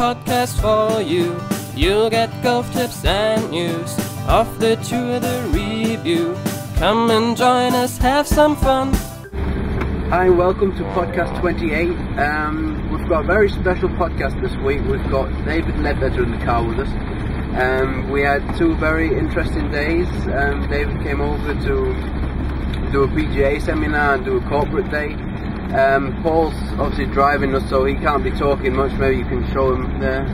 podcast for you. You'll get golf tips and news off the tour, the review. Come and join us, have some fun. Hi, welcome to podcast 28. We've got a very special podcast this week. We've got David Ledbetter in the car with us. We had two very interesting days. David came over to do a PGA seminar and do a corporate day. Paul's obviously driving us, so he can't be talking much. Maybe you can show him there.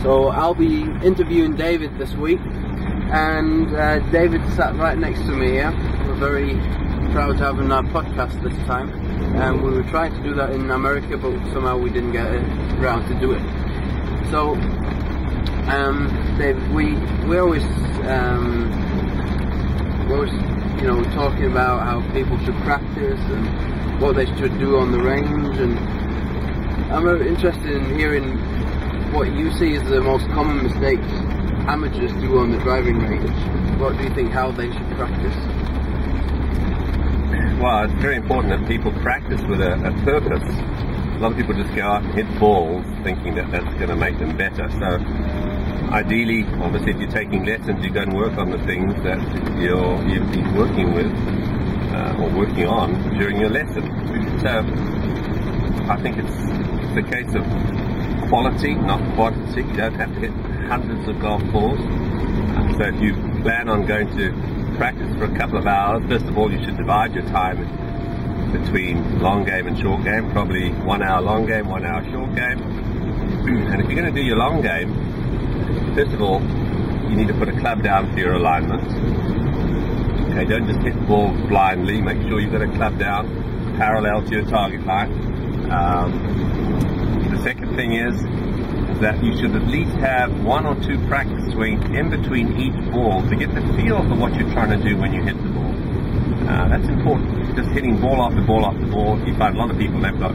So I'll be interviewing David this week, and David sat right next to me here. We're very proud to have him on our podcast this time. We were trying to do that in America, but somehow we didn't get around to do it. So, David, we always talking about how people should practice and what they should do on the range, and I'm very interested in hearing what you see as the most common mistakes amateurs do on the driving range. What do you think, how they should practice? Well, it's very important that people practice with a purpose. A lot of people just go out and hit balls thinking that that's going to make them better. So ideally, obviously, if you're taking lessons, you go and work on the things that you've been working with or working on during your lesson. So I think it's a case of quality, not quantity. You don't have to hit hundreds of golf balls. So if you plan on going to practice for a couple of hours, first of all, you should divide your time between long game and short game, probably 1 hour long game, 1 hour short game. And if you're going to do your long game, first of all, you need to put a club down for your alignment. Okay, don't just hit the ball blindly. Make sure you've got a club down parallel to your target line. The second thing is that you should at least have 1 or 2 practice swings in between each ball to get the feel for what you're trying to do when you hit the ball. That's important. Just hitting ball after ball after ball. You find a lot of people, they've got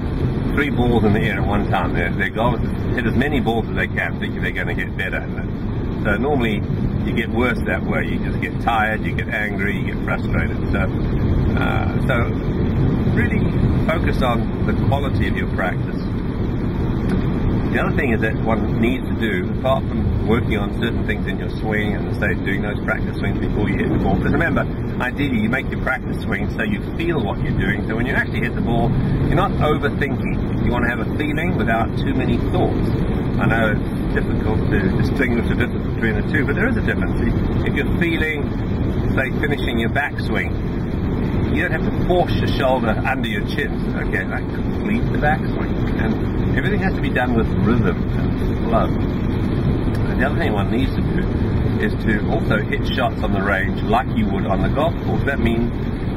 3 balls in the air at one time. Their goal is to hit as many balls as they can, thinking they're going to get better at it. So normally you get worse that way. You just get tired, you get angry, you get frustrated. So really focus on the quality of your practice. The other thing is that one needs to do, apart from working on certain things in your swing and say doing those practice swings before you hit the ball, because remember, ideally you make your practice swing so you feel what you're doing, so when you actually hit the ball, you're not overthinking. You want to have a feeling without too many thoughts. I know it's difficult to distinguish the difference between the two, but there is a difference. If you're feeling, say, finishing your backswing, you don't have to force your shoulder under your chin. Okay, that completes the backswing. And everything has to be done with rhythm and flow. And the other thing one needs to do is to also hit shots on the range like you would on the golf course. That means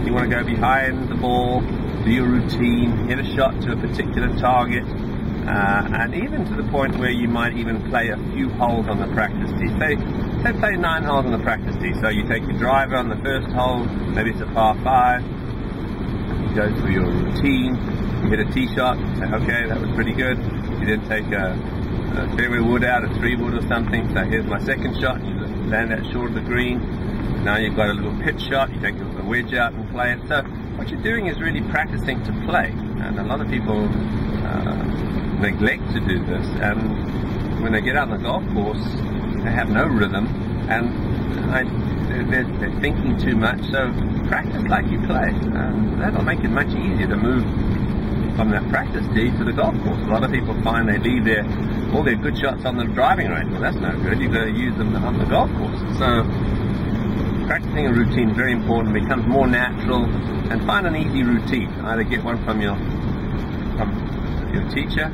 you want to go behind the ball, do your routine, hit a shot to a particular target, and even to the point where you might even play a few holes on the practice tee. Say play 9 holes on the practice tee. So you take your driver on the first hole, maybe it's a par 5, you go through your routine, you hit a tee shot, say, okay, that was pretty good. You then take a fairway wood out, a 3 wood or something, so here's my second shot, you land that short of the green. Now you've got a little pitch shot, you take a wedge out and play it. So what you're doing is really practicing to play, and a lot of people neglect to do this, and when they get out on the golf course, they have no rhythm, and they're thinking too much. So practice like you play, and that'll make it much easier to move from that practice tee to the golf course. A lot of people find they leave all their good shots on the driving range. Well, that's no good. You've got to use them on the golf course. So practicing a routine is very important. It becomes more natural, and find an easy routine. Either get one from your teacher,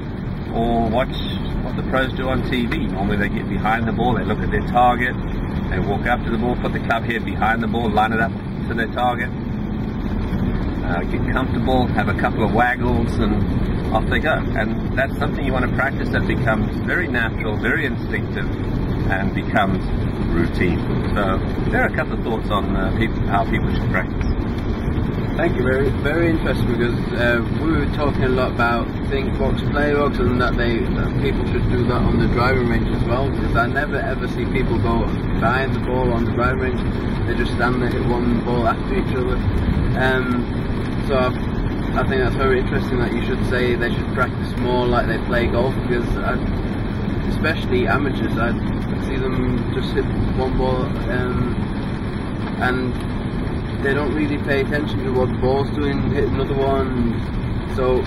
or watch what the pros do on TV. Normally they get behind the ball, they look at their target, they walk up to the ball, put the club head behind the ball, line it up to their target, get comfortable, have a couple of waggles, and off they go. And that's something you want to practice that becomes very natural, very instinctive, and becomes routine. So there are a couple of thoughts on how people should practice. Thank you. Very, very interesting, because we were talking a lot about think box, play box, and that people should do that on the driving range as well. Because I never ever see people go behind the ball on the driving range. They just stand there, hit one ball after each other. So I think that's very interesting that you should say they should practice more like they play golf, because especially amateurs, I see them just hit one ball and they don't really pay attention to what the ball's doing, hit another one. So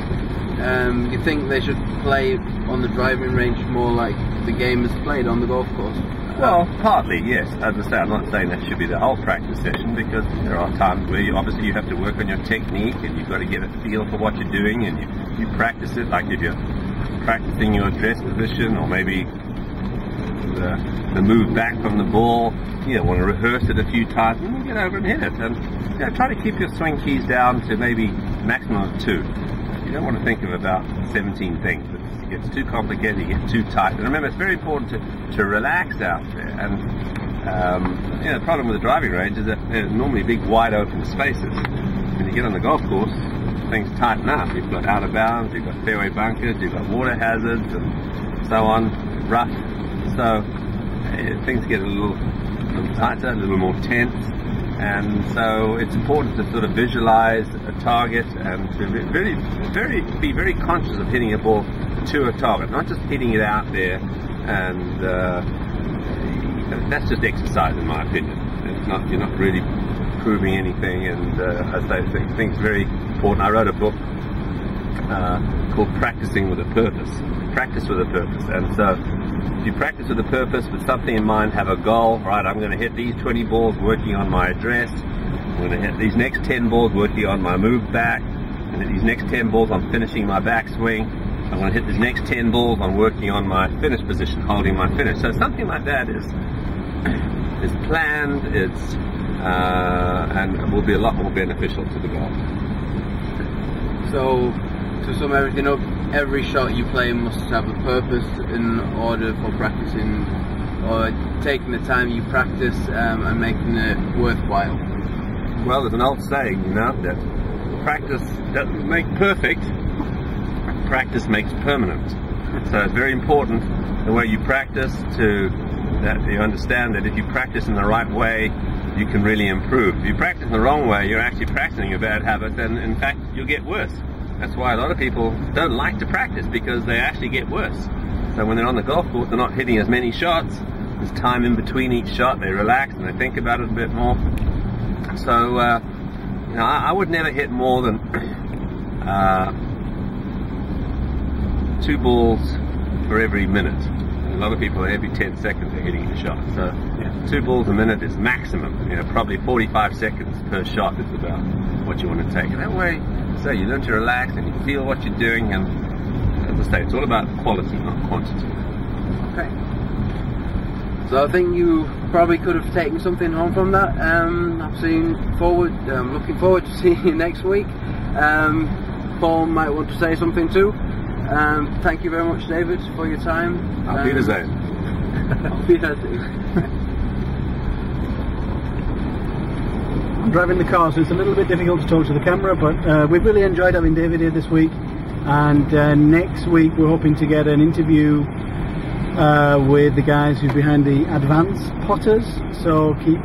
you think they should play on the driving range more like the game is played on the golf course? Well, partly, yes. As I say, I'm not saying that should be the whole practice session, because there are times where you have to work on your technique, and you've got to get a feel for what you're doing, and you practice it. Like if you're practicing your address position, or maybe the move back from the ball, you want to rehearse it a few times, and then get over and hit it. And try to keep your swing keys down to maybe maximum of 2. You don't want to think of about 17 things. It gets too complicated, you get too tight. And remember, it's very important to relax out there. And the problem with the driving range is that there's normally big, wide open spaces. When you get on the golf course, things tighten up. You've got out of bounds, you've got fairway bunkers, you've got water hazards, and so on, rough. So things get a little tighter, a little more tense. And so it's important to sort of visualize a target and to be very conscious of hitting a ball to a target, not just hitting it out there. And that's just exercise, in my opinion. You're not really proving anything. And as I think it's very important. I wrote a book called Practicing with a Purpose. Practice with a purpose. And so if you practice with a purpose, with something in mind, have a goal, right, I'm going to hit these 20 balls working on my address, I'm going to hit these next 10 balls working on my move back, and these next 10 balls on finishing my backswing, I'm going to hit these next 10 balls on working on my finish position, holding my finish. So something like that is planned, and will be a lot more beneficial to the golf. So, to sum everything up, every shot you play must have a purpose in order for practicing, or taking the time you practice and making it worthwhile. Well, there's an old saying, that practice doesn't make perfect, practice makes permanent. So it's very important the way you practice, that you understand that if you practice in the right way, you can really improve. If you practice in the wrong way, you're actually practicing a bad habit, and in fact, you'll get worse. That's why a lot of people don't like to practice, because they actually get worse. So when they're on the golf course, they're not hitting as many shots. There's time in between each shot. They relax and they think about it a bit more. So, I would never hit more than 2 balls for every minute. A lot of people, every 10 seconds, they're hitting a shot. So 2 balls a minute is maximum. Probably 45 seconds per shot is about what you want to take. And that way, so you learn to relax and you feel what you're doing, and as I say, it's all about quality, not quantity. Okay. So I think you probably could have taken something home from that. I'm looking forward to seeing you next week. Paul might want to say something too. Thank you very much, David, for your time. Auf Wiedersehen. Auf Wiedersehen. I'm driving the car, so it's a little bit difficult to talk to the camera, but we've really enjoyed having David here this week, and next week we're hoping to get an interview with the guys who's behind the Advanced Potters, so keep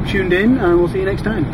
tuned in, and we'll see you next time.